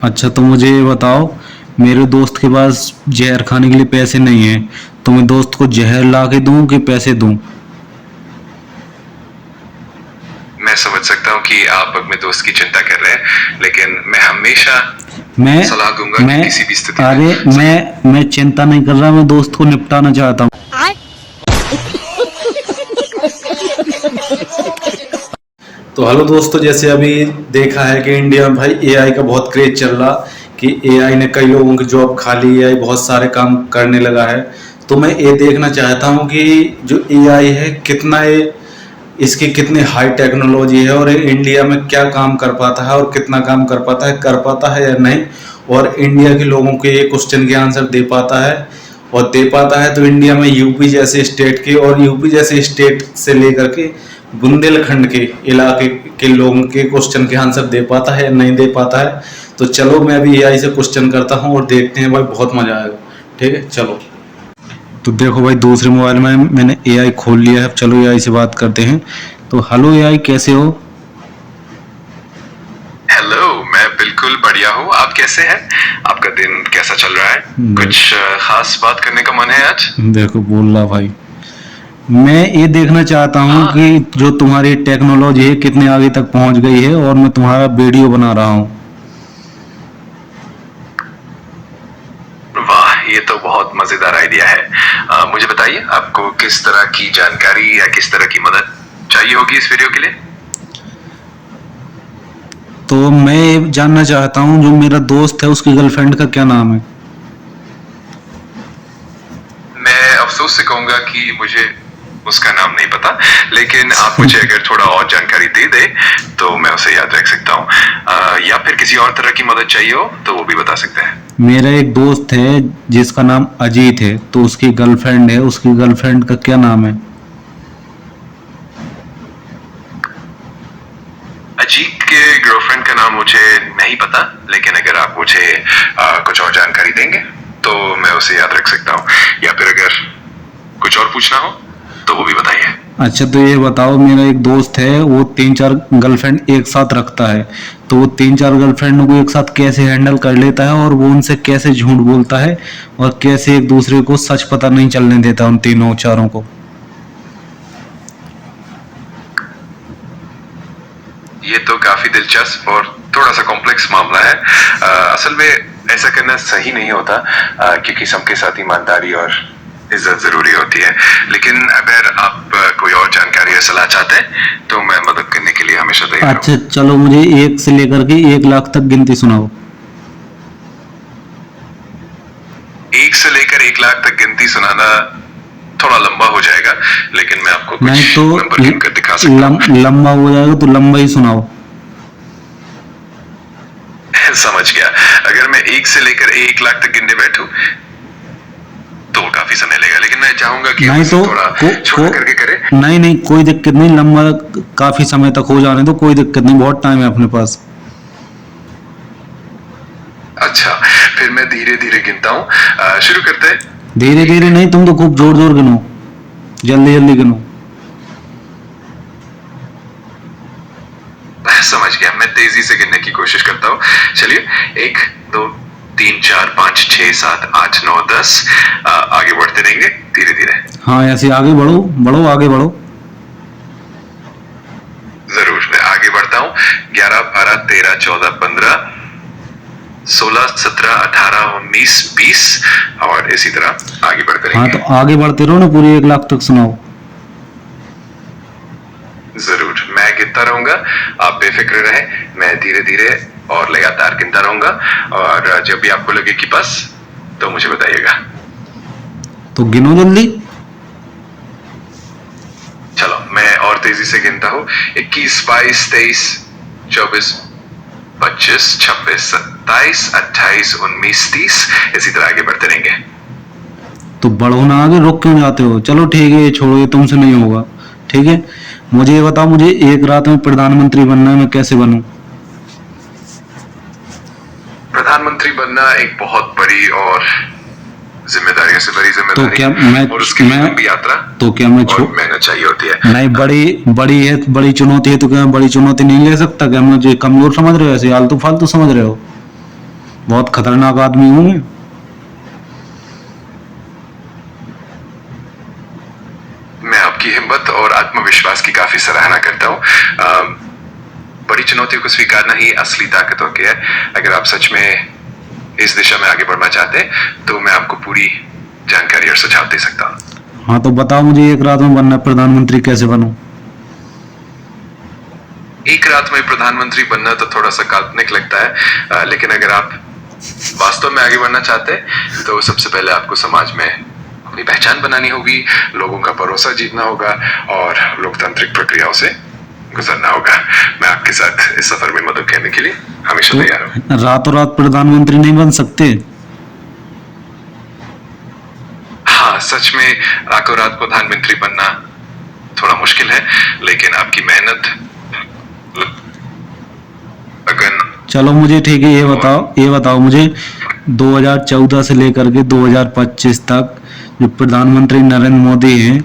अच्छा, तो मुझे ये बताओ, मेरे दोस्त के पास जहर खाने के लिए पैसे नहीं है, तो मैं दोस्त को जहर ला के दूं कि पैसे दूं? मैं समझ सकता हूँ कि आप अपने दोस्त की चिंता कर रहे हैं, लेकिन मैं हमेशा मैं सलाह दूंगा कि मैं किसी भी स्थिति में अरे मैं चिंता नहीं कर रहा, मैं दोस्त को निपटाना चाहता हूँ। तो हेलो दोस्तों, जैसे अभी देखा है कि इंडिया में भाई एआई का बहुत क्रेज चल रहा कि एआई ने कई लोगों की जॉब खा ली, एआई बहुत सारे काम करने लगा है। तो मैं ये देखना चाहता हूँ कि जो एआई है कितना ये इसकी कितनी हाई टेक्नोलॉजी है और ये इंडिया में क्या काम कर पाता है और कितना काम कर पाता है या नहीं, और इंडिया के लोगों के ये क्वेश्चन के आंसर दे पाता है। और दे पाता है तो इंडिया में यूपी जैसे स्टेट के और यूपी जैसे स्टेट से लेकर के बुंदेलखंड के इलाके के लोगों के क्वेश्चन के आंसर दे पाता है या नहीं दे पाता है। तो चलो मैं अभी एआई से क्वेश्चन करता हूँ और देखते हैं भाई, बहुत मजा आएगा। ठीक है, चलो। तो देखो भाई, दूसरे मोबाइल में मैंने एआई खोल लिया है। अब चलो एआई से बात करते हैं। तो हेलो एआई, कैसे हो? हेलो, मैं बिल्कुल बढ़िया हूँ। आप कैसे हैं? आपका दिन कैसा चल रहा है? कुछ खास बात करने का मन है आज? देखो बोल रहा भाई, मैं ये देखना चाहता हूँ हाँ। कि जो तुम्हारी टेक्नोलॉजी है कितने आगे तक पहुँच गई है, और मैं तुम्हारा वीडियो बना रहा हूँ। वाह, ये तो बहुत मजेदार आइडिया है। मुझे बताइए, आपको किस तरह की जानकारी या किस तरह की मदद चाहिए होगी इस वीडियो के लिए? तो मैं ये जानना चाहता हूँ, जो मेरा दोस्त है उसकी गर्लफ्रेंड का क्या नाम है? मैं अफसोस से कहूंगा कि मुझे उसका नाम नहीं पता, लेकिन आप मुझे अगर थोड़ा और जानकारी दे दे तो मैं उसे याद रख सकता हूँ। या फिर किसी और तरह की मदद चाहिए हो तो वो भी बता सकते हैं। मेरा एक दोस्त है जिसका नाम अजीत है, तो उसकी गर्लफ्रेंड है, उसकी गर्लफ्रेंड का क्या नाम है? अजीत के गर्लफ्रेंड का नाम मुझे नहीं पता, लेकिन अगर आप मुझे कुछ और जानकारी देंगे तो मैं उसे याद रख सकता हूँ। या फिर अगर कुछ और पूछना हो तो वो भी बताइए। अच्छा, तो ये बताओ, मेरा एक दोस्त है, वो 3-4 गर्लफ्रेंड एक साथ रखता है, तो वो 3-4 गर्लफ्रेंड को एक साथ कैसे हैंडल कर लेता है, और वो उनसे कैसे झूठ बोलता है, और कैसे एक दूसरे को सच पता नहीं चलने देता उन तीनों चारों को? ये तो काफी दिलचस्प और थोड़ा सा कॉम्प्लेक्स मामला है। असल में ऐसा करना सही नहीं होता, क्योंकि सबके साथ ईमानदारी और इज्जत जरूरी होती है। लेकिन अगर आप कोई और जानकारी या सलाह चाहते हैं तो मैं मदद करने के लिए हमेशा तैयार हूं। अच्छा चलो, मुझे 1 से लेकर के 1 लाख तक गिनती सुनाओ। 1 से लेकर 1 लाख तक गिनती सुनाना थोड़ा लंबा हो जाएगा, लेकिन मैं आपको नहीं कुछ तो नंबर गिनकर दिखा सकता हूँ। लंबा हो जाएगा तो लंबा ही सुनाओ। समझ गया। अगर मैं 1 से लेकर 1 लाख तक गिनने बैठूं तो काफी समय लगेगा, लेकिन मैं चाहूंगा कि नहीं तो थोड़ा छोटा करके करें। नहीं कोई दिक्कत नहीं, लंबा काफी समय तक हो जाने तो कोई दिक्कत नहीं, बहुत टाइम है अपने पास। अच्छा, फिर मैं धीरे धीरे गिनता हूँ। शुरू करते हैं। धीरे धीरे नहीं, तुम तो खूब जोर जोर गिनो, जल्दी जल्दी गिनो। समझ गया, मैं तेजी से गिनने की कोशिश करता हूँ। चलिए, 1 2 3 4 5 6 7 8 9 10। आगे बढ़ते रहेंगे धीरे धीरे। हाँ, ऐसे आगे बढ़ो बढ़ो, आगे बढ़ो। जरूर, मैं आगे बढ़ता हूँ। 11 12 13 14 15 16 17 18 19 20 और इसी तरह आगे बढ़ते हाँ, रहेंगे। तो आगे बढ़ते रहो ना, पूरी 1 लाख तक सुनाओ। जरूर, मैं गिनता रहूंगा, आप बेफिक्र रहें। मैं धीरे धीरे और लगातार गिनता रहूंगा, और जब भी आपको लगे कि बस, तो मुझे बताइएगा। तो गिनो जल्दी। चलो, मैं और तेजी से गिनता हूँ। 21 22 23 24 25 26 27 28 19 30 इसी तरह आगे बढ़ते रहेंगे। तो बढ़ो ना आगे, रुक क्यों जाते हो? चलो ठीक है, ये छोड़ो, ये तुमसे नहीं होगा। ठीक है, मुझे ये बताओ, मुझे एक रात में प्रधानमंत्री बनना है, मैं कैसे बनूं? प्रधानमंत्री बनना एक बहुत बड़ी और जिम्मेदारियों से बड़ी तो जिम्मेदारी क्या और उसके लिए लंबी यात्रा तो क्या मैं और मेहनत चाहिए होती है। नहीं, बड़ी है, बड़ी चुनौती है, तो क्या मैं बड़ी चुनौती नहीं ले सकता? क्या मुझे कमजोर समझ रहे हो? ऐसे आलतू फालतू समझ रहे हो? बहुत खतरनाक आदमी हूँ मैं। मैं आपकी हिम्मत और आत्मविश्वास की काफी सराहना करता हूँ। बड़ी चुनौतियों को स्वीकारना ही असली ताकत होती है। अगर आप सच में इस दिशा में आगे बढ़ना चाहते हैं तो मैं आपको पूरी जानकारी और सुझाव दे सकता हूँ। हाँ तो बताओ मुझे, एक रात में बनना प्रधानमंत्री कैसे बनूं? एक रात में प्रधानमंत्री बनना तो थोड़ा सा काल्पनिक लगता है, लेकिन अगर आप वास्तव में आगे बढ़ना चाहते हैं तो सबसे पहले आपको समाज में अपनी पहचान बनानी होगी, लोगों का भरोसा जीतना होगा और लोकतांत्रिक प्रक्रियाओं से गुजरना होगा। मैं आपके साथ इस सफर में मदद करने के लिए हमेशा तो तैयार हूँ। रातों रात प्रधानमंत्री नहीं बन सकते? हाँ, सच में रातों रात प्रधानमंत्री बनना थोड़ा मुश्किल है, लेकिन आपकी मेहनत, लगन। चलो मुझे ठीक है, ये बताओ मुझे 2014 से लेकर के 2025 तक जो प्रधानमंत्री नरेंद्र मोदी हैं,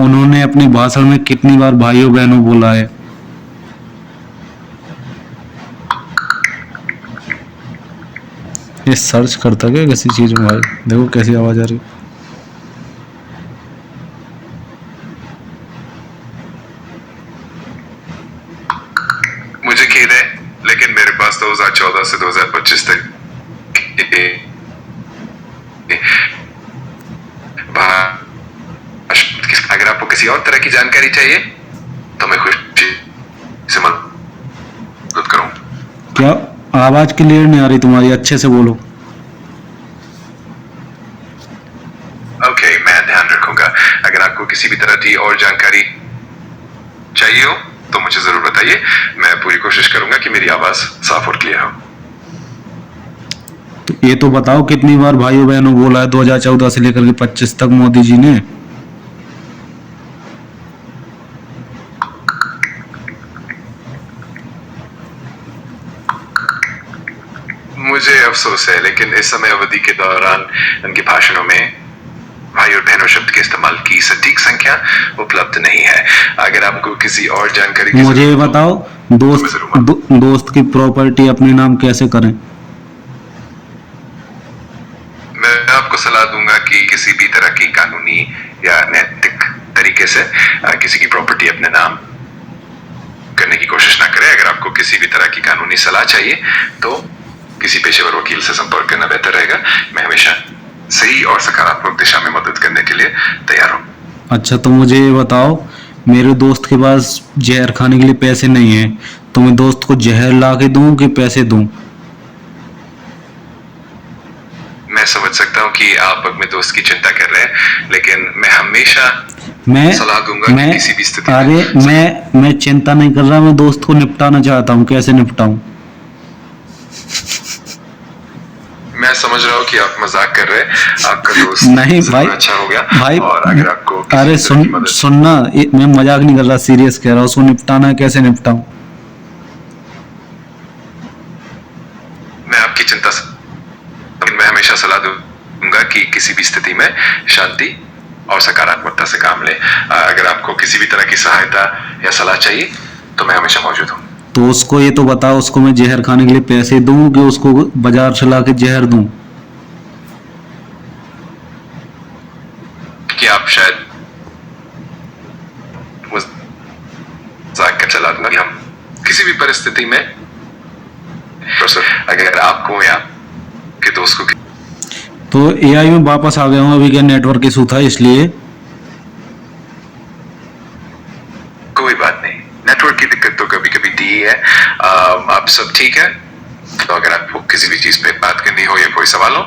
उन्होंने अपने भाषण में कितनी बार भाइयों बहनों बोला है? ये सर्च करता क्या किसी चीज में? भाई देखो कैसी आवाज आ रही है। मुझे खेद है, लेकिन मेरे पास 2014 से 2025 तक अगर आपको किसी और तरह की जानकारी चाहिए तो मैं खुशी से मदद करूं। क्या आवाज क्लियर नहीं आ रही तुम्हारी? अच्छे से बोलो। ओके, मैं ध्यान रखूंगा। अगर आपको किसी भी तरह की और जानकारी चाहिए हो तो मुझे जरूर बताइए। मैं पूरी कोशिश करूंगा कि मेरी आवाज साफ और क्लियर हो। तो ये तो बताओ कितनी बार भाइयों बहनों बोला है 2014 से लेकर के 25 तक मोदी जी ने? मुझे अफसोस है, लेकिन इस समय अवधि के दौरान उनके भाषणों में भाई और बहनों शब्द के इस्तेमाल की सटीक संख्या उपलब्ध नहीं है। अगर आपको किसी और जानकारी की मुझे ये जरूरत हो, बताओ, दोस्त की प्रॉपर्टी अपने नाम कैसे करें? मैं आपको सलाह दूंगा कि किसी भी तरह की कानूनी या नैतिक तरीके से किसी की प्रॉपर्टी अपने नाम करने की कोशिश ना करें। अगर आपको किसी भी तरह की कानूनी सलाह चाहिए तो किसी पेशेवर वकील से संपर्क करना बेहतर रहेगा। मैं हमेशा सही और सकारात्मक दिशा में मदद करने के लिए तैयार हूँ। अच्छा तो मुझे ये बताओ, मेरे दोस्त के पास जहर खाने के लिए पैसे नहीं है, तो मैं दोस्त को जहर ला के दूं कि पैसे दूं? मैं समझ सकता हूँ कि आप अपने दोस्त की चिंता कर रहे हैं, लेकिन मैं हमेशा सलाह दूंगा कि किसी भी स्थिति में। मैं चिंता नहीं कर रहा, मैं दोस्त को निपटाना चाहता हूँ। कैसे निपटाऊं? मैं समझ रहा हूँ कि आप मजाक कर रहे हैं। आपका दोस्त नहीं भाई, अच्छा हो गया भाई और अगर आपको अरे सुनना, मैं मजाक नहीं कर रहा, सीरियस कह रहा हूँ। उसको निपटाना है, कैसे निपटाऊं? मैं आपकी चिंता मैं हमेशा सलाह दूंगा कि किसी भी स्थिति में शांति और सकारात्मकता से काम ले। अगर आपको किसी भी तरह की सहायता या सलाह चाहिए तो मैं हमेशा मौजूद हूँ। तो उसको ये तो बताओ, उसको मैं जहर खाने के लिए पैसे दूं कि उसको बाजार से ला के जहर दूं? कि आप शायद मजाक कर चला दूंगा कि हम किसी भी परिस्थिति में अगर आपको या के दोस्त को। तो एआई में वापस आ गया हूँ अभी, क्या नेटवर्क इशू था इसलिए। कोई बात नहीं, नेटवर्क की दिक्कत तो कभी कभी दी है। आप सब ठीक है? तो अगर आपको किसी भी चीज पे बात करनी हो या कोई सवाल हो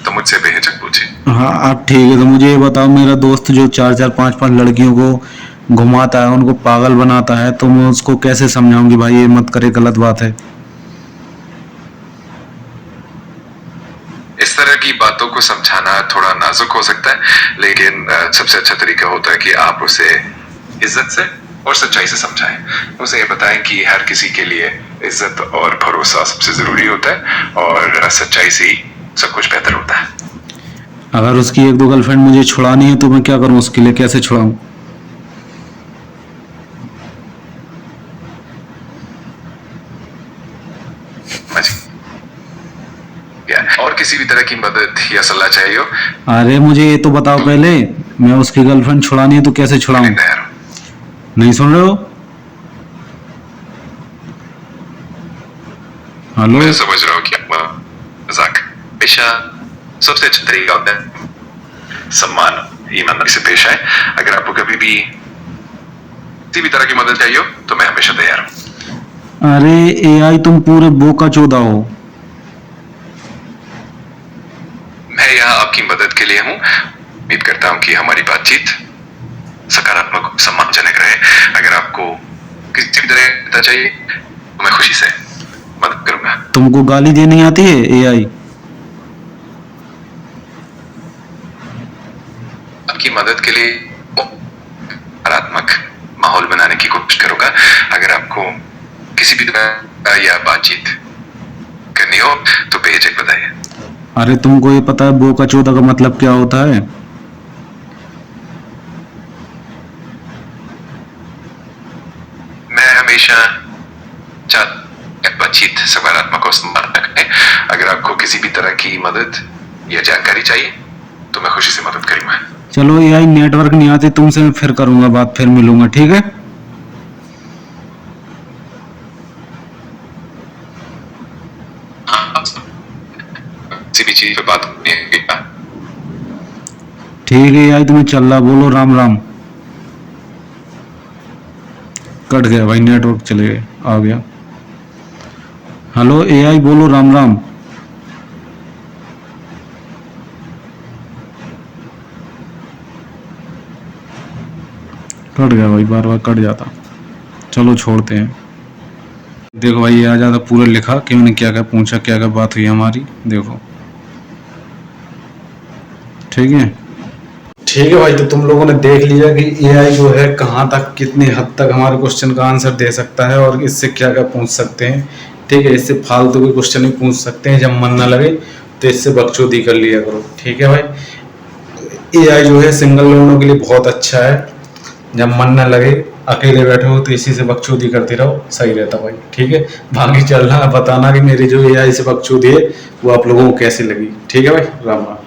तो मुझसे बेहिचक पूछिए। हाँ आप ठीक है। तो मुझे ये बताओ, मेरा दोस्त जो 4-4 5-5 लड़कियों को घुमाता है, उनको पागल बनाता है, तो मैं उसको कैसे समझाऊं कि भाई ये मत करे, गलत बात है? इस तरह की बातों को समझाना थोड़ा नाजुक हो सकता है, लेकिन सबसे अच्छा तरीका होता है कि आप उसे इज्जत से और सच्चाई से समझाएं। उसे ये बताएं कि हर किसी के लिए इज्जत और भरोसा सबसे जरूरी होता है और सच्चाई से ही सब कुछ बेहतर होता है। अगर उसकी 1-2 गर्लफ्रेंड मुझे छुड़ानी है तो मैं क्या करूं? उसके लिए कैसे छुड़ाऊं? या और किसी भी तरह की मदद या सलाह चाहिए हो, अरे मुझे ये तो बताओ पहले, मैं उसकी गर्लफ्रेंड छुड़ानी है तो कैसे छुड़ाऊं? मैं तैयार हूँ। नहीं सुन रहे हो? हेलो? मैं समझ रहा हूँ कि आपका मजाक हमेशा सबसे अच्छा तरीका होता है सम्मान ईमानदारी से पेश आए। अगर आपको कभी भी किसी भी तरह की मदद चाहिए हो तो मैं हमेशा तैयार हूँ। अरे एआई तुम पूरे बोका चोदा हो। मैं यहाँ आपकी मदद के लिए हूँ। उम्मीद करता हूँ कि हमारी बातचीत सकारात्मक और सम्मानजनक रहे। अगर आपको किसी भी तरह की मदद चाहिए तो मैं खुशी से मदद करूंगा। तुमको गाली देनी आती है एआई? आपकी मदद के लिए सकारात्मक माहौल बनाने की कोशिश करूंगा। अगर आपको किसी भी तरह या बातचीत करनी हो तो बेझिझक बताइए। अरे तुमको ये पता है बोका चोदा का मतलब क्या होता है? मैं हमेशा बातचीत सकारात्मक और सम्मानजनक है। अगर आपको किसी भी तरह की मदद या जानकारी चाहिए तो मैं खुशी से मदद करूंगा। चलो एआई नेटवर्क नहीं आती तुमसे, मैं फिर करूंगा बात, फिर मिलूंगा, ठीक है? किसी भी चीज पे बात करनी है। ठीक है एआई तुम्हें चल रहा, बोलो राम राम। कट गया भाई, नेटवर्क चले गए, आ गया। हेलो एआई बोलो राम राम। कट गया भाई, बार बार कट जाता। चलो छोड़ते हैं। देखो भाई ये आ जाता, पूरा लिखा कि मैंने क्या क्या पूछा, क्या क्या बात हुई हमारी, देखो। ठीक है भाई, तो तुम लोगों ने देख लिया कि एआई जो है कहाँ तक, कितनी हद तक हमारे क्वेश्चन का आंसर दे सकता है और इससे क्या क्या पूछ सकते हैं। ठीक है, इससे फालतू के क्वेश्चन भी पूछ सकते हैं, जब मन ना लगे तो इससे बकचोदी कर लिया करो। ठीक है भाई, एआई जो है सिंगल लोगों के लिए बहुत अच्छा है। जब मन ना लगे, अकेले बैठे हो तो इसी से बकचोदी करते रहो, सही रहता भाई। ठीक है, बाकी चलना बताना कि मेरी जो एआई से बकचोदी है वो आप लोगों को कैसी लगी। ठीक है भाई, राम राम।